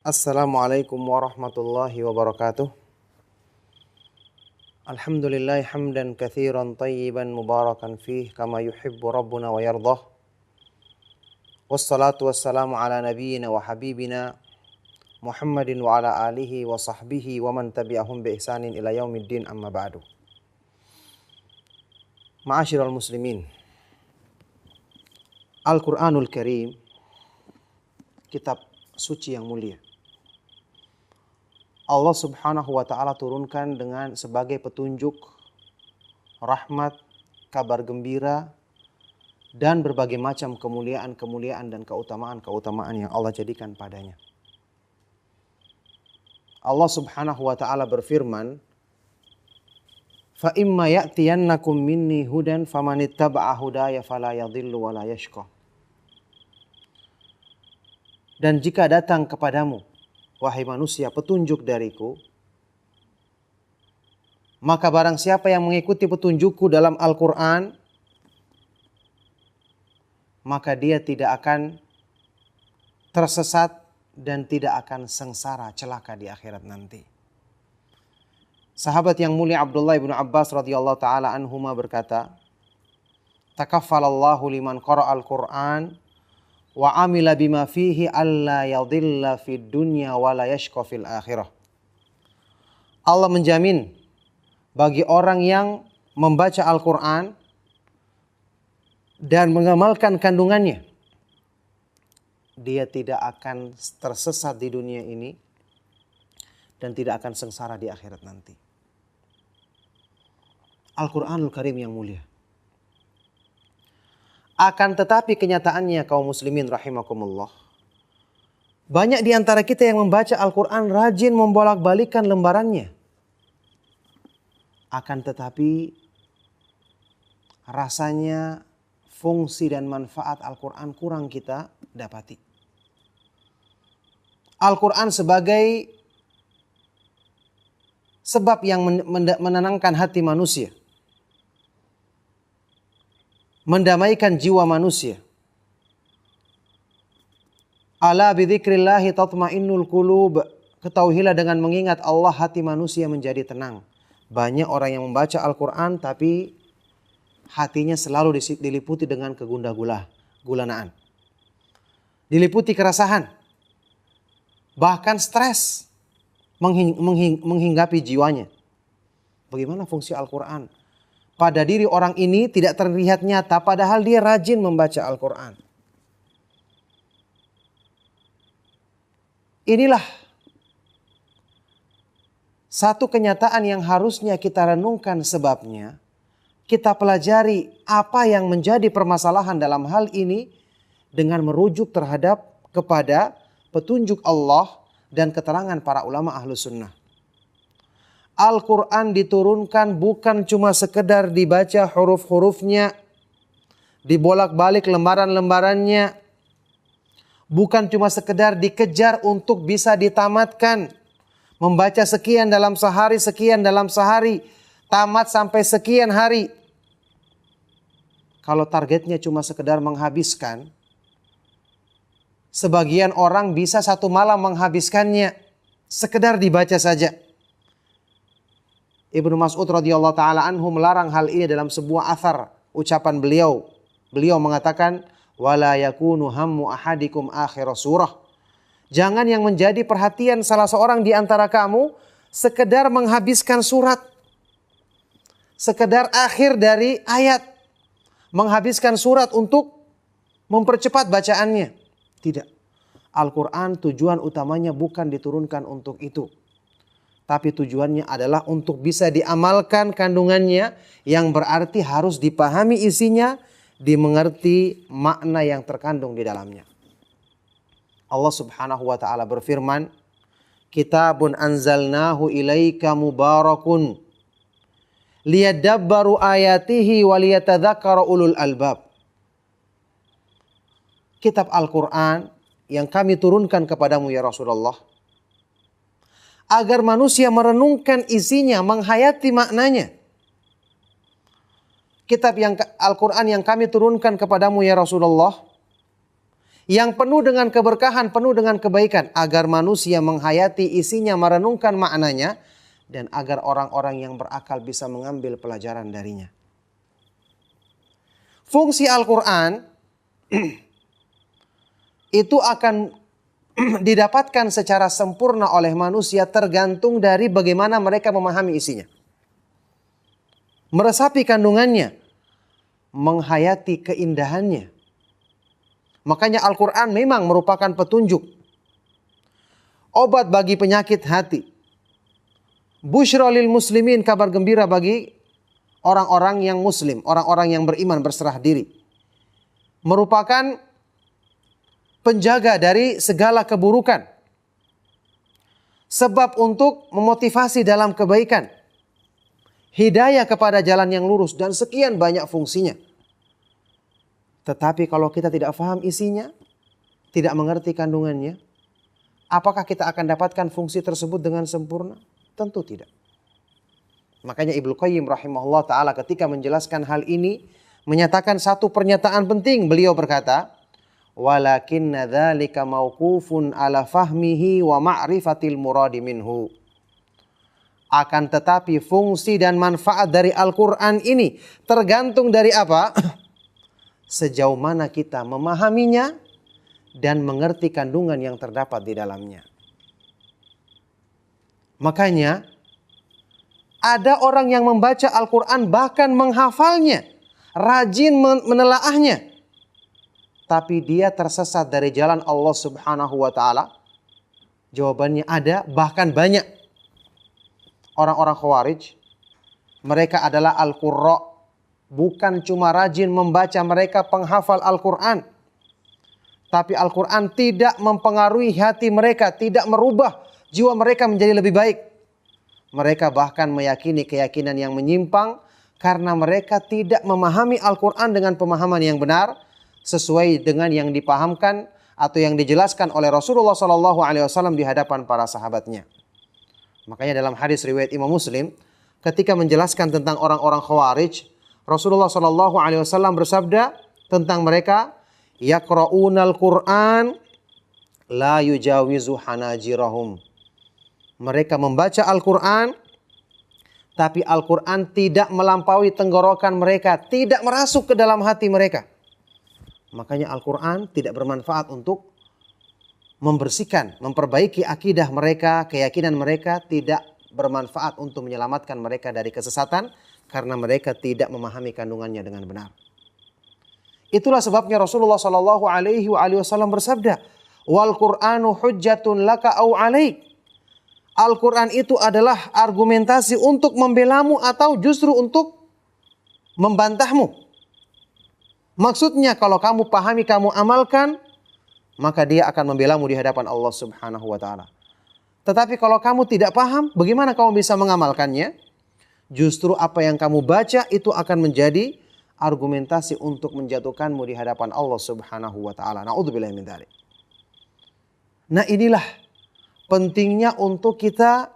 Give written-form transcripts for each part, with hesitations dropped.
Assalamualaikum warahmatullahi wabarakatuh. Alhamdulillah hamdan katsiran tayyiban mubarakan fih kama yuhibbu rabbuna wa yardah. Wassalatu wassalamu ala nabiyyina wa habibina Muhammadin wa ala alihi wa sahbihi wa man tabi'ahum bi ihsanin ila yaumiddin amma ba'du. Ma'asyiral muslimin. Al-Qur'anul Karim, kitab suci yang mulia, Allah subhanahu wa ta'ala turunkan dengan sebagai petunjuk, rahmat, kabar gembira, dan berbagai macam kemuliaan-kemuliaan dan keutamaan-keutamaan yang Allah jadikan padanya. Allah subhanahu wa ta'ala berfirman, فَإِمَّا يَأْتِيَنَّكُمْ مِنِّي هُدًى فَمَنِ اتَّبَعَ هُدَايَ فَلَا يَضِلُّ وَلَا يَشْقَى. Dan jika datang kepadamu, wahai manusia, petunjuk dariku, maka barang siapa yang mengikuti petunjukku dalam Al-Quran, maka dia tidak akan tersesat dan tidak akan sengsara celaka di akhirat nanti. Sahabat yang mulia Abdullah bin Abbas radhiyallahu taala anhuma berkata, "Takaffalallahu liman qara'al Qur'an wa amila bima fihi alla yadhilla fid dunya wa la yashqa fil akhirah." Allah menjamin bagi orang yang membaca Al-Quran dan mengamalkan kandungannya, dia tidak akan tersesat di dunia ini dan tidak akan sengsara di akhirat nanti. Al-Quranul Karim yang mulia. Akan tetapi kenyataannya kaum muslimin rahimakumullah, banyak di antara kita yang membaca Al-Quran rajin membolak-balikan lembarannya. Akan tetapi rasanya fungsi dan manfaat Al-Quran kurang kita dapati. Al-Quran sebagai sebab yang menenangkan hati manusia, mendamaikan jiwa manusia. Ala bidzikrillahi tatmainnul qulub. Ketahuilah dengan mengingat Allah hati manusia menjadi tenang. Banyak orang yang membaca Al-Quran tapi hatinya selalu diliputi dengan kegundah-gulanaan. Diliputi keresahan. Bahkan stres menghinggapi jiwanya. Bagaimana fungsi Al-Quran pada diri orang ini tidak terlihat nyata padahal dia rajin membaca Al-Quran. Inilah satu kenyataan yang harusnya kita renungkan sebabnya. Kita pelajari apa yang menjadi permasalahan dalam hal ini dengan merujuk terhadap kepada petunjuk Allah dan keterangan para ulama Ahlus Sunnah. Al-Quran diturunkan bukan cuma sekedar dibaca huruf-hurufnya, dibolak-balik lembaran-lembarannya, bukan cuma sekedar dikejar untuk bisa ditamatkan, membaca sekian dalam sehari, tamat sampai sekian hari. Kalau targetnya cuma sekedar menghabiskan, sebagian orang bisa satu malam menghabiskannya, sekedar dibaca saja. Ibnu Mas'ud radhiyallahu taala anhu melarang hal ini dalam sebuah athar ucapan beliau. Beliau mengatakan, "Wala yakunu hammu ahadikum akhir surah." Jangan yang menjadi perhatian salah seorang di antara kamu sekedar menghabiskan surat, sekedar akhir dari ayat, menghabiskan surat untuk mempercepat bacaannya. Tidak. Al-Quran tujuan utamanya bukan diturunkan untuk itu. Tapi tujuannya adalah untuk bisa diamalkan kandungannya, yang berarti harus dipahami isinya, dimengerti makna yang terkandung di dalamnya. Allah subhanahu wa ta'ala berfirman, "Kitabun anzalnahu ilaika mubarakun liyadabbaru ayatihi wa liyatadzakkara ulul albab." Kitab Al-Quran yang kami turunkan kepadamu ya Rasulullah, agar manusia merenungkan isinya, menghayati maknanya. Kitab yang Al-Quran yang kami turunkan kepadamu ya Rasulullah, yang penuh dengan keberkahan, penuh dengan kebaikan, agar manusia menghayati isinya, merenungkan maknanya, dan agar orang-orang yang berakal bisa mengambil pelajaran darinya. Fungsi Al-Quran itu akan didapatkan secara sempurna oleh manusia tergantung dari bagaimana mereka memahami isinya, meresapi kandungannya, menghayati keindahannya. Makanya Al-Quran memang merupakan petunjuk, obat bagi penyakit hati, busyra lil muslimin, kabar gembira bagi orang-orang yang muslim, orang-orang yang beriman berserah diri, merupakan penjaga dari segala keburukan, sebab untuk memotivasi dalam kebaikan, hidayah kepada jalan yang lurus, dan sekian banyak fungsinya. Tetapi kalau kita tidak paham isinya, tidak mengerti kandungannya, apakah kita akan dapatkan fungsi tersebut dengan sempurna? Tentu tidak. Makanya Ibnu Qayyim rahimahullah ta'ala ketika menjelaskan hal ini, menyatakan satu pernyataan penting. Beliau berkata, walakinna dzalika mauqufun ala fahmihi wa ma'rifatil muradi minhu. Akan tetapi fungsi dan manfaat dari Al-Quran ini tergantung dari apa? Sejauh mana kita memahaminya dan mengerti kandungan yang terdapat di dalamnya. Makanya ada orang yang membaca Al-Quran bahkan menghafalnya, rajin menelaahnya, tapi dia tersesat dari jalan Allah Subhanahu wa ta'ala. Jawabannya ada, bahkan banyak. Orang-orang Khawarij, mereka adalah Al-Qurra, bukan cuma rajin membaca, mereka penghafal Al-Quran. Tapi Al-Quran tidak mempengaruhi hati mereka, tidak merubah jiwa mereka menjadi lebih baik. Mereka bahkan meyakini keyakinan yang menyimpang karena mereka tidak memahami Al-Quran dengan pemahaman yang benar sesuai dengan yang dipahamkan atau yang dijelaskan oleh Rasulullah SAW di hadapan para sahabatnya. Makanya dalam hadis riwayat Imam Muslim, ketika menjelaskan tentang orang-orang Khawarij, Rasulullah SAW bersabda tentang mereka, yaqra'unal Qur'an la yujawizu hanajirahum. Mereka membaca Al-Quran, tapi Al-Quran tidak melampaui tenggorokan mereka, tidak merasuk ke dalam hati mereka. Makanya Al-Quran tidak bermanfaat untuk membersihkan, memperbaiki akidah mereka, keyakinan mereka, tidak bermanfaat untuk menyelamatkan mereka dari kesesatan, karena mereka tidak memahami kandungannya dengan benar. Itulah sebabnya Rasulullah SAW bersabda, wal Qur'anu hujjatun laka au alaik. Al-Quran itu adalah argumentasi untuk membelamu atau justru untuk membantahmu. Maksudnya kalau kamu pahami, kamu amalkan, maka dia akan membelamu di hadapan Allah Subhanahu wa ta'ala. Tetapi kalau kamu tidak paham, bagaimana kamu bisa mengamalkannya? Justru apa yang kamu baca itu akan menjadi argumentasi untuk menjatuhkanmu di hadapan Allah Subhanahu wa ta'ala. Na'udzubillahi min dzalik. Nah, inilah pentingnya untuk kita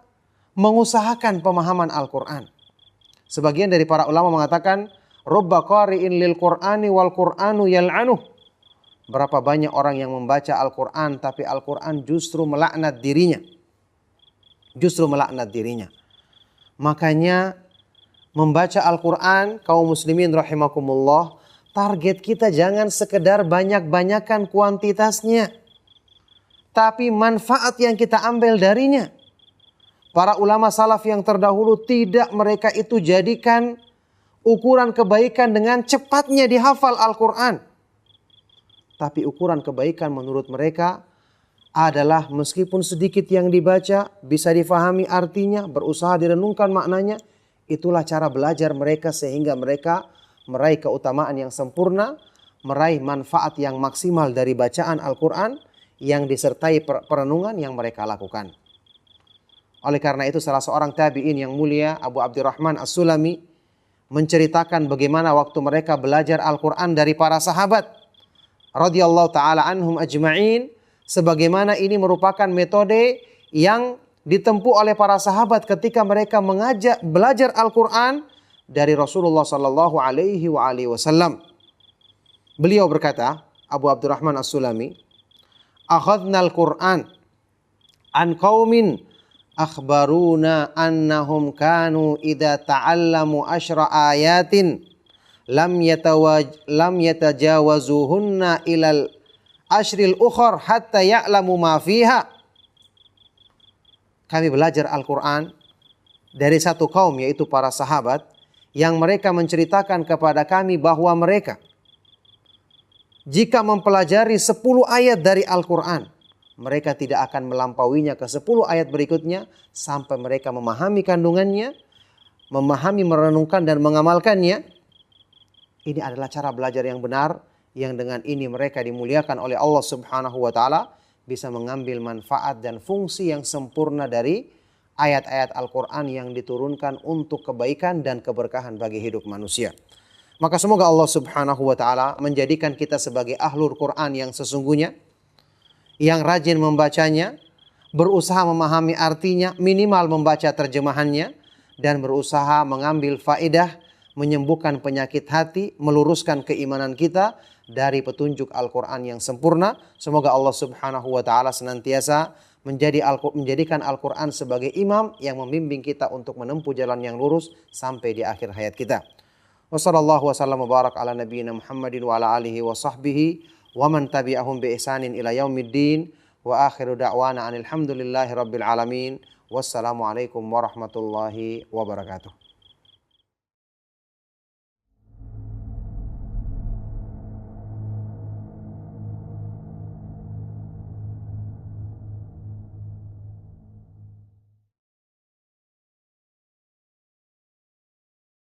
mengusahakan pemahaman Al-Quran. Sebagian dari para ulama mengatakan, rubba qari'in lil Qur'ani wal Qur'anu yal'anuh. Berapa banyak orang yang membaca Al-Quran tapi Al-Quran justru melaknat dirinya. Justru melaknat dirinya. Makanya membaca Al-Quran, kaum muslimin rahimakumullah, target kita jangan sekedar banyak-banyakan kuantitasnya, tapi manfaat yang kita ambil darinya. Para ulama salaf yang terdahulu tidak mereka itu jadikan ukuran kebaikan dengan cepatnya dihafal Al-Quran. Tapi ukuran kebaikan menurut mereka adalah meskipun sedikit yang dibaca, bisa difahami artinya, berusaha direnungkan maknanya. Itulah cara belajar mereka sehingga mereka meraih keutamaan yang sempurna, meraih manfaat yang maksimal dari bacaan Al-Quran yang disertai perenungan yang mereka lakukan. Oleh karena itu salah seorang tabi'in yang mulia, Abu Abdurrahman As-Sulami, menceritakan bagaimana waktu mereka belajar Al-Quran dari para sahabat radhiyallahu ta'ala anhum ajma'in, sebagaimana ini merupakan metode yang ditempuh oleh para sahabat ketika mereka belajar Al-Quran dari Rasulullah SAW. Beliau berkata, Abu Abdurrahman As-Sulami, akhadnal Qur'an an qaumin akhbaruna annahum kanu idza ta'allamu asyra ayatin lam yatajawazuhunna ilal ashril ukhar hatta ya'lamu ma fiha. Kami belajar Al-Quran dari satu kaum, yaitu para sahabat, yang mereka menceritakan kepada kami bahwa mereka jika mempelajari 10 ayat dari Al-Quran, mereka tidak akan melampauinya ke 10 ayat berikutnya sampai mereka memahami kandungannya, memahami, merenungkan dan mengamalkannya. Ini adalah cara belajar yang benar, yang dengan ini mereka dimuliakan oleh Allah Subhanahu wa taala, bisa mengambil manfaat dan fungsi yang sempurna dari ayat-ayat Al-Quran yang diturunkan untuk kebaikan dan keberkahan bagi hidup manusia. Maka semoga Allah Subhanahu wa taala menjadikan kita sebagai ahlul Quran yang sesungguhnya, yang rajin membacanya, berusaha memahami artinya, minimal membaca terjemahannya, dan berusaha mengambil faedah, menyembuhkan penyakit hati, meluruskan keimanan kita dari petunjuk Al-Quran yang sempurna. Semoga Allah Subhanahu wa taala senantiasa menjadikan Al-Quran sebagai imam yang membimbing kita untuk menempuh jalan yang lurus sampai di akhir hayat kita. Wassallallahu wasallam wa barak ala nabiyyina Muhammadin wa ala alihi wa sahbihi wa man tabi'ahum bi ihsanin ila yaumiddin wa akhiru da'wana anil hamdulillahi rabbil alamin. Wassalamualaikum warahmatullahi wabarakatuh.